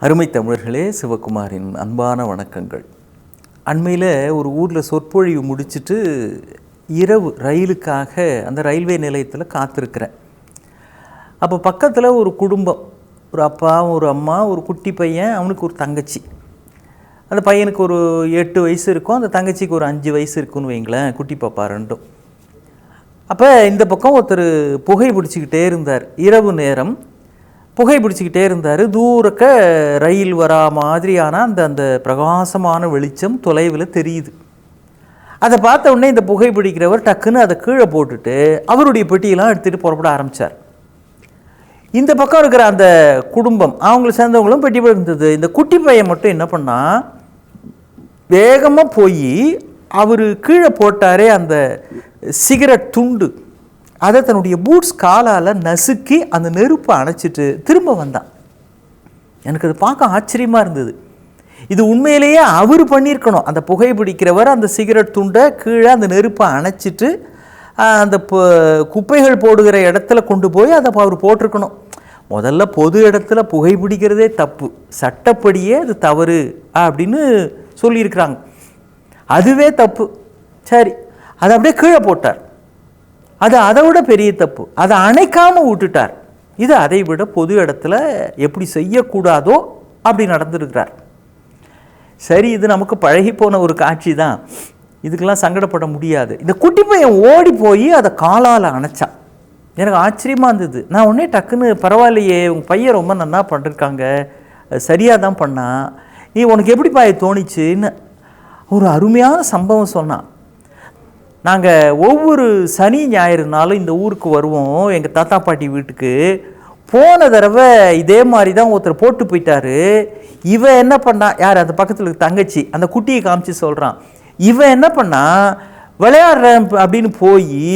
அருமை தமிழர்களே, சிவகுமாரின் அன்பான வணக்கங்கள். அண்மையில் ஒரு ஊரில் சொற்பொழிவு முடிச்சுட்டு இரவு ரயிலுக்காக அந்த ரயில்வே நிலையத்தில் காத்திருக்கிறேன். அப்போ பக்கத்தில் ஒரு குடும்பம், ஒரு அப்பா, ஒரு அம்மா, ஒரு குட்டி பையன், அவனுக்கு ஒரு தங்கச்சி. அந்த பையனுக்கு ஒரு 8 வயசு இருக்கும், அந்த தங்கச்சிக்கு ஒரு 5 வயசு இருக்குன்னு வைங்களேன், குட்டி பாப்பா ரெண்டும். அப்போ இந்த பக்கம் ஒருத்தர் புகை பிடிச்சிக்கிட்டே இருந்தார். இரவு நேரம் புகை பிடிச்சிக்கிட்டே இருந்தார். தூரக்க ரயில் வரா மாதிரியான அந்த பிரகாசமான வெளிச்சம் தொலைவில் தெரியுது. அதை பார்த்த உடனே இந்த புகை பிடிக்கிறவர் டக்குன்னு அதை கீழே போட்டுட்டு அவருடைய பெட்டியெல்லாம் எடுத்துகிட்டு புறப்பட ஆரம்பித்தார். இந்த பக்கம் இருக்கிற அந்த குடும்பம், அவங்கள சேர்ந்தவங்களும் பெட்டி இருந்தது. இந்த குட்டி பையன் மட்டும் என்ன பண்ணால், வேகமாக போய் அவர் கீழே போட்டாரே அந்த சிகரெட் துண்டு, அதை தன்னுடைய பூட்ஸ் காலால் நசுக்கி அந்த நெருப்பை அணைச்சிட்டு திரும்ப வந்தான். எனக்கு அது பார்க்க ஆச்சரியமாக இருந்தது. இது உண்மையிலேயே அவர் பண்ணியிருக்கணும். அந்த புகை பிடிக்கிறவர் அந்த சிகரெட் துண்டை கீழே அந்த நெருப்பை அணைச்சிட்டு அந்த குப்பைகள் போடுகிற இடத்துல கொண்டு போய் அதை அவர் போட்டிருக்கணும். முதல்ல பொது இடத்துல புகை பிடிக்கிறதே தப்பு, சட்டப்படியே அது தவறு அப்படின்னு சொல்லியிருக்கிறாங்க. அதுவே தப்பு. சரி, அதை அப்படியே கீழே போட்டார். அது அதை விட பெரிய தப்பு, அதை அணைக்காமல் விட்டுட்டார். இது அதை விட பொது இடத்துல எப்படி செய்யக்கூடாதோ அப்படி நடந்துருக்கிறார். சரி, இது நமக்கு பழகி போன ஒரு காட்சி தான், இதுக்கெல்லாம் சங்கடப்பட முடியாது. இந்த குட்டி பையன் ஓடி போய் அதை காலால் அணைச்சான். எனக்கு ஆச்சரியமாக இருந்தது. நான் உடனே டக்குன்னு, பரவாயில்லையே, உங்கள் பையன் ரொம்ப நல்லா பண்ணிருக்காங்க, சரியாக தான் பண்ணான், நீ உனக்கு எப்படி பாய தோணிச்சுன்னு ஒரு அருமையான சம்பவம் சொன்னான். நாங்கள் ஒவ்வொரு சனி ஞாயிறுனாலும் இந்த ஊருக்கு வருவோம், எங்கள் தாத்தா பாட்டி வீட்டுக்கு. போன தடவை இதே மாதிரி தான் ஒருத்தர் போட்டு போயிட்டாரு. இவன் என்ன பண்ணான், யார் அந்த பக்கத்தில் இருக்க தங்கச்சி, அந்த குட்டியை காமிச்சு சொல்கிறான். இவன் என்ன பண்ணான், விளையாடுறேன் அப்படின்னு போய்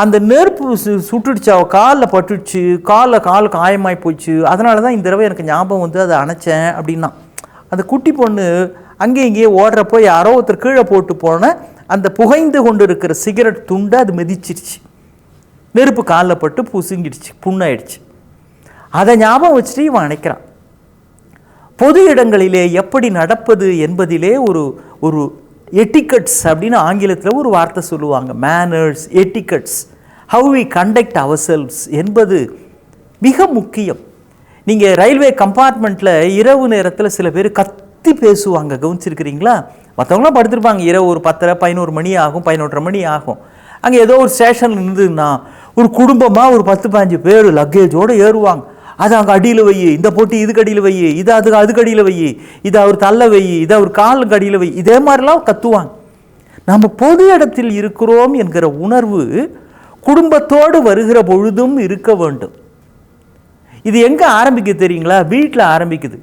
அந்த நெருப்பு சுட்டுடுச்சு, அவள் காலில் பட்டுடுச்சு, கால் காயமாகி போச்சு. அதனால தான் இந்த தடவை எனக்கு ஞாபகம் வந்து அதை அணைச்சேன் அப்படின்னா. அந்த குட்டி பொண்ணு அங்கேயும் இங்கேயே ஓடுறப்போ யாரோ ஒருத்தர் கீழே போட்டு போன அந்த புகைந்து கொண்டு இருக்கிற சிகரெட் துண்டை அது மிதிச்சிருச்சு, நெருப்பு காலில் பட்டு புசுங்கிடுச்சு, புண்ணாயிடுச்சு. அதை ஞாபகம் வச்சுட்டு இவன் அணைக்கிறான். பொது இடங்களிலே எப்படி நடப்பது என்பதிலே ஒரு எட்டிகட்ஸ் அப்படின்னு ஆங்கிலத்தில் ஒரு வார்த்தை சொல்லுவாங்க, manners, etiquettes, how we conduct ourselves என்பது மிக முக்கியம். நீங்கள் ரயில்வே கம்பார்ட்மெண்ட்டில் இரவு நேரத்தில் சில பேர் கத்தி பேசுவாங்க, கவனிச்சிருக்கிறீங்களா? மற்றவங்களாம் படுத்திருப்பாங்க, இரவு ஒரு 10, 11 மணி ஆகும், 11:30 மணி ஆகும். அங்கே ஏதோ ஒரு ஸ்டேஷனில் இருந்ததுன்னா ஒரு குடும்பமாக ஒரு 10-15 பேர் லக்கேஜோடு ஏறுவாங்க. அது அங்கே அடியில் வை, இந்த போட்டி இதுக்கு அடியில் வை, இது அதுக்கு அடியில் வை, இதை அவர் தள்ள வை, இதை அவர் காலுக்கு அடியில் வை, இதே மாதிரிலாம் கத்துவாங்க. நம்ம பொது இடத்தில் இருக்கிறோம் என்கிற உணர்வு குடும்பத்தோடு வருகிற பொழுதும் இருக்க வேண்டும். இது எங்கே ஆரம்பிக்குது தெரியுங்களா? வீட்டில் ஆரம்பிக்குது.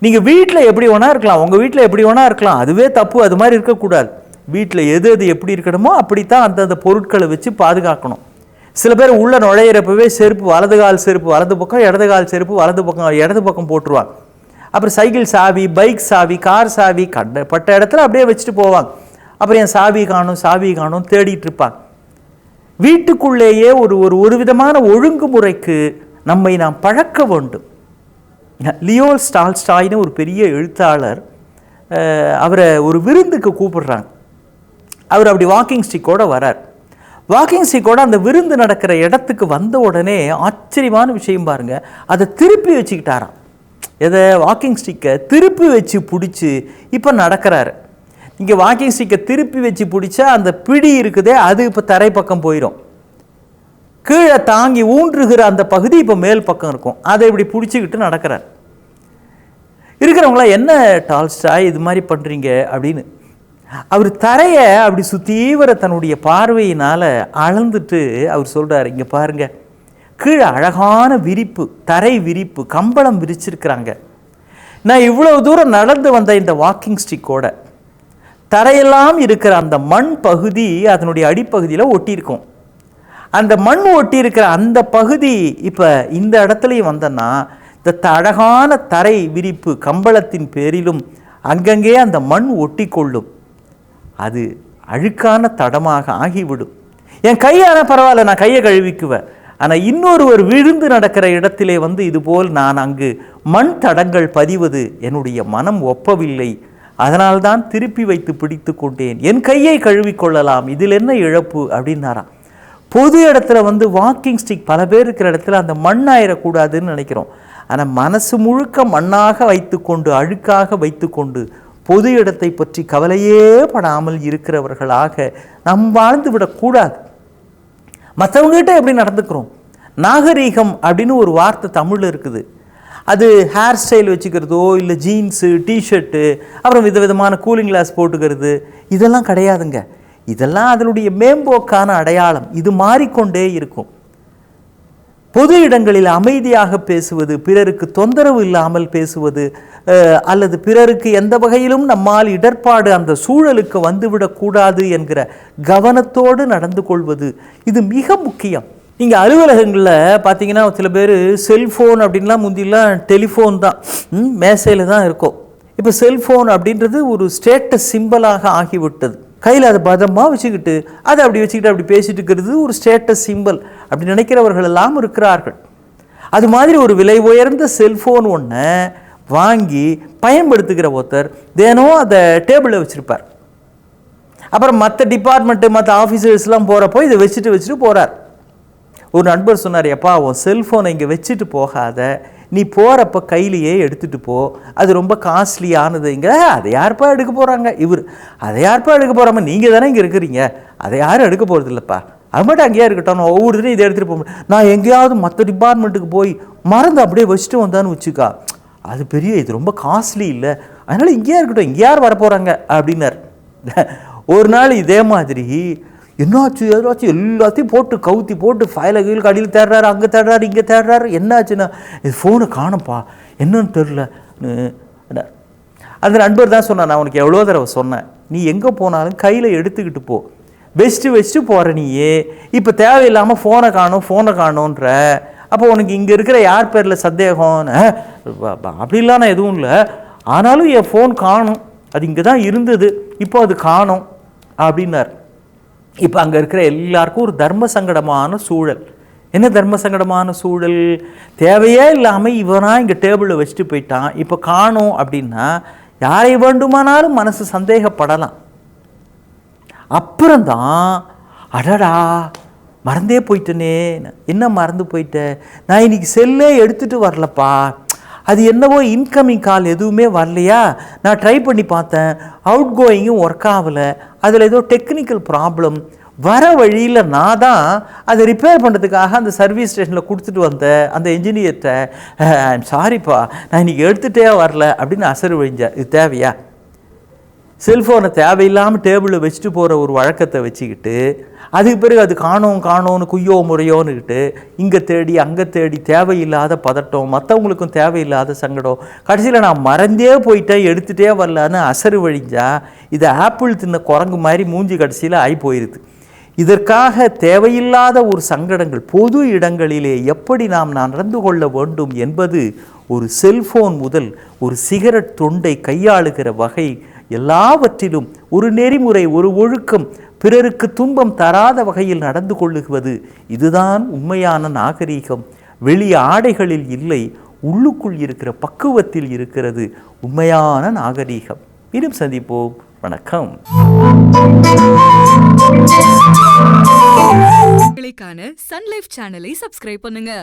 நீங்கள் வீட்டில் எப்படி வேணா இருக்கலாம், உங்கள் வீட்டில் எப்படி வேணா இருக்கலாம், அதுவே தப்பு. அது மாதிரி இருக்கக்கூடாது. வீட்டில் எது எப்படி இருக்கணுமோ அப்படித்தான் அந்தந்த பொருட்களை வச்சு பாதுகாக்கணும். சில பேர் உள்ள நுழையிறப்பவே செருப்பு, வலது கால் செருப்பு வலது பக்கம், இடது கால் செருப்பு இடது பக்கம் போட்டுருவாங்க. அப்புறம் சைக்கிள் சாவி, பைக் சாவி, கார் சாவி பட்ட இடத்துல அப்படியே வச்சுட்டு போவாங்க. அப்புறம் என் சாவி காணும் தேடிட்டு இருப்பாங்க. வீட்டுக்குள்ளேயே ஒரு விதமான ஒழுங்குமுறைக்கு நம்மை நாம் பழக்க வேண்டும். லியோ டால்ஸ்டாய்னு ஒரு பெரிய எழுத்தாளர், அவரை ஒரு விருந்துக்கு கூப்பிடுறாங்க. அவர் அப்படி வாக்கிங் ஸ்டிக்கோடு வரார். வாக்கிங் ஸ்டிக்கோடு அந்த விருந்து நடக்கிற இடத்துக்கு வந்த உடனே ஆச்சரியமான விஷயம் பாருங்க, அதை திருப்பி வச்சுக்கிட்டாராம். எதை? வாக்கிங் ஸ்டிக்கை திருப்பி வச்சு பிடிச்சி இப்போ நடக்கிறாரு. இங்கே வாக்கிங் ஸ்டிக்கை திருப்பி வச்சு பிடிச்சா அந்த பிடி இருக்குதே, அது இப்போ தரை பக்கம் போயிடும். கீழே தாங்கி ஊன்றுகிற அந்த பகுதி இப்போ மேல் பக்கம் இருக்கும். அதை இப்படி பிடிச்சிக்கிட்டு நடக்கிறார். இருக்கிறவங்களா, என்ன டால்ஸ்டாய் இது மாதிரி பண்ணுறீங்க அப்படின்னு. அவர் தரையை அப்படி சுற்றி வர தன்னுடைய பார்வையினால் அளந்துட்டு அவர் சொல்கிறார், இங்கே பாருங்க, கீழே அழகான விரிப்பு, தரை விரிப்பு, கம்பளம் விரிச்சிருக்கிறாங்க. நான் இவ்வளவு தூரம் நடந்து வந்த இந்த வாக்கிங் ஸ்டிக்கோட தரையெல்லாம் இருக்கிற அந்த மண் பகுதி அதனுடைய அடிப்பகுதியில் ஒட்டியிருக்கும். அந்த மண் ஒட்டி இருக்கிற அந்த பகுதி இப்போ இந்த இடத்துலையும் வந்தேன்னா இந்த அழகான தரை விரிப்பு கம்பளத்தின் பேரிலும் அங்கங்கே அந்த மண் ஒட்டி கொள்ளும். அது அழுக்கான தடமாக ஆகிவிடும். என் கையான பரவாயில்ல, நான் கையை கழுவிக்குவேன். ஆனால் இன்னொருவர் விழுந்து நடக்கிற இடத்திலே வந்து இதுபோல் நான் அங்கு மண் தடங்கள் பதிவது என்னுடைய மனம் ஒப்பவில்லை, அதனால்தான் திருப்பி வைத்து பிடித்து கொண்டேன், என் கையை கழுவிக்கொள்ளலாம், இதில் என்ன இழப்பு அப்படின்னாராம். பொது இடத்துல வந்து வாக்கிங் ஸ்டிக் பல பேர் இருக்கிற இடத்துல அந்த மண் ஆயிடக்கூடாதுன்னு நினைக்கிறோம். ஆனால் மனசு முழுக்க மண்ணாக வைத்து கொண்டு அழுக்காக வைத்து கொண்டு பொது இடத்தை பற்றி கவலையே படாமல் இருக்கிறவர்களாக நாம் வாழ்ந்து விடக்கூடாது. மற்றவங்ககிட்ட எப்படி நடந்துக்கிறோம்? நாகரீகம் அப்படின்னு ஒரு வார்த்தை தமிழில் இருக்குது. அது ஹேர் ஸ்டைல் வச்சுக்கிறதோ இல்லை ஜீன்ஸு டிஷர்ட்டு அப்புறம் விதவிதமான கூலிங் கிளாஸ் போட்டுக்கிறது இதெல்லாம் கிடையாதுங்க. இதெல்லாம் அதனுடைய மேம்போக்கான அடையாளம். இது மாறிக்கொண்டே இருக்கும். பொது இடங்களில் அமைதியாக பேசுவது, பிறருக்கு தொந்தரவு இல்லாமல் பேசுவது, அல்லது பிறருக்கு எந்த வகையிலும் நம்மால் இடர்பாடு அந்த சூழலுக்கு வந்துவிடக்கூடாது என்கிற கவனத்தோடு நடந்து கொள்வது இது மிக முக்கியம். நீங்கள் அலுவலகங்களில் பார்த்தீங்கன்னா சில பேர் செல்ஃபோன் அப்படின்லாம் முந்திலாம் டெலிஃபோன் தான் மேசையில் தான் இருக்கும். இப்போ செல்ஃபோன் அப்படின்றது ஒரு ஸ்டேட்டஸ் சிம்பலாக ஆகிவிட்டது. கையில் அதை பதமாக வச்சுக்கிட்டு அதை அப்படி வச்சுக்கிட்டு அப்படி பேசிட்டு இருக்கிறது ஒரு ஸ்டேட்டஸ் சிம்பிள் அப்படி நினைக்கிறவர்கள் எல்லாம் இருக்கிறார்கள். அது மாதிரி ஒரு விலை உயர்ந்த செல்ஃபோன் ஒன்று வாங்கி பயன்படுத்துகிற ஒருத்தர் தினம் அதை டேபிளில் வச்சுருப்பார். அப்புறம் மற்ற டிபார்ட்மெண்ட்டு மற்ற ஆஃபீஸர்ஸ்லாம் போகிறப்போ இதை வச்சுட்டு போகிறார். ஒரு நண்பர் சொன்னார், எப்பா உன் செல்ஃபோனை இங்கே வச்சுட்டு போகாத, நீ போகிறப்ப கையிலையே எடுத்துகிட்டு போ, அது ரொம்ப காஸ்ட்லியானது. இங்கே அதை யாருப்பா எடுக்க போகிறாங்க, இவர் அதை யாருப்பா எடுக்க போகிறாம, நீங்கள் தானே இங்கே இருக்கிறீங்க, அதை யாரும் எடுக்க போகிறது இல்லைப்பா, அது மட்டும் அங்கேயே இருக்கட்டும், நான் ஒவ்வொரு இதை எடுத்துகிட்டு போக முடியும். நான் எங்கேயாவது மற்ற டிபார்ட்மெண்ட்டுக்கு போய் மறந்து அப்படியே வச்சுட்டு வந்தான்னு வச்சுக்கா, அது பெரிய இது ரொம்ப காஸ்ட்லி இல்லை, அதனால் இங்கேயே இருக்கட்டும், இங்கே யார் வரப்போகிறாங்க அப்படின்னார். ஒரு நாள் இதே மாதிரி என்னாச்சு எதாச்சும் எல்லாத்தையும் போட்டு கவுத்தி போட்டு ஃபைலை கீழ் அடியில் தேடுறாரு, அங்கே தேடுறாரு, இங்கே தேடுறாரு. என்னாச்சுன்னா இது ஃபோனை காணும்ப்பா, என்னன்னு தெரில. அந்த நண்பர் தான் சொன்னான், நான் உனக்கு எவ்வளோ தடவை சொன்னேன், நீ எங்கே போனாலும் கையில் எடுத்துக்கிட்டு போ, வச்சுட்டு போகிற நீயே இப்போ தேவையில்லாமல் ஃபோனை காணோன்ற. அப்போ உனக்கு இங்கே இருக்கிற யார் பேரில் சந்தேகம்? அப்படிலாம் நான் எதுவும் இல்லை, ஆனாலும் என் ஃபோன் காணும், அது இங்கே தான் இருந்தது, இப்போ அது காணும் அப்படின்னார். இப்போ அங்கே இருக்கிற எல்லாருக்கும் ஒரு தர்ம சங்கடமான சூழல். என்ன தர்ம சங்கடமான சூழல்? தேவையே இல்லாமல் இவனாக இங்கே டேபிளில் வச்சுட்டு போயிட்டான், இப்போ காணும் அப்படின்னா யாரை வேண்டுமானாலும் மனசு சந்தேகப்படலாம். அப்புறம்தான் அடடா மறந்தே போயிட்டனே, என்ன மறந்து போயிட்டேன், நான் இன்னைக்கு செல்லே எடுத்துகிட்டு வரலப்பா, அது என்னவோ இன்கமிங் கால் எதுவுமே வரலையா, நான் ட்ரை பண்ணி பார்த்தேன், அவுட் கோயிங்கும் ஒர்க் ஆகலை, அதில் ஏதோ டெக்னிக்கல் ப்ராப்ளம், வர வழியில் நான் தான் அதை ரிப்பேர் பண்ணுறதுக்காக அந்த சர்வீஸ் ஸ்டேஷனில் கொடுத்துட்டு வந்தேன் அந்த என்ஜினியர்கிட்ட, ஐம் சாரிப்பா நான் இன்றைக்கி எடுத்துகிட்டே வரல அப்படின்னு அசரு வழிஞ்சார். இது தேவையா? செல்ஃபோனை தேவையில்லாமல் டேபிளில் வச்சுட்டு போகிற ஒரு வழக்கத்தை வச்சுக்கிட்டு அதுக்கு பிறகு அது காணோன்னு குய்யோ முறையோன்னுக்கிட்டு இங்கே தேடி அங்கே தேடி தேவையில்லாத பதட்டம், மற்றவங்களுக்கும் தேவையில்லாத சங்கடம், கடைசியில் நான் மறந்தே போயிட்டேன் எடுத்துகிட்டே வரலான்னு அசரு வழிஞ்சா இது ஆப்பிள் தின்ன குரங்கு மாதிரி மூஞ்சி கடைசியில் ஆகி போயிடுது. இதற்காக தேவையில்லாத ஒரு சங்கடங்கள் பொது இடங்களிலே எப்படி நாம் நடந்து கொள்ள வேண்டும் என்பது ஒரு செல்ஃபோன் முதல் ஒரு சிகரெட் தொண்டை கையாளுகிற வகை எல்லாவற்றிலும் ஒரு நெறிமுறை, ஒரு ஒழுக்கம், பிறருக்கு துன்பம் தராத வகையில் நடந்து கொள்ளுவது, இதுதான் உண்மையான நாகரீகம். வெளி ஆடைகளில் இல்லை, உள்ளுக்குள் இருக்கிற பக்குவத்தில் இருக்கிறது உண்மையான நாகரீகம். மீண்டும் சந்திப்போம். வணக்கம். சன் லைஃப் சேனலை சப்ஸ்கிரைப் பண்ணுங்க.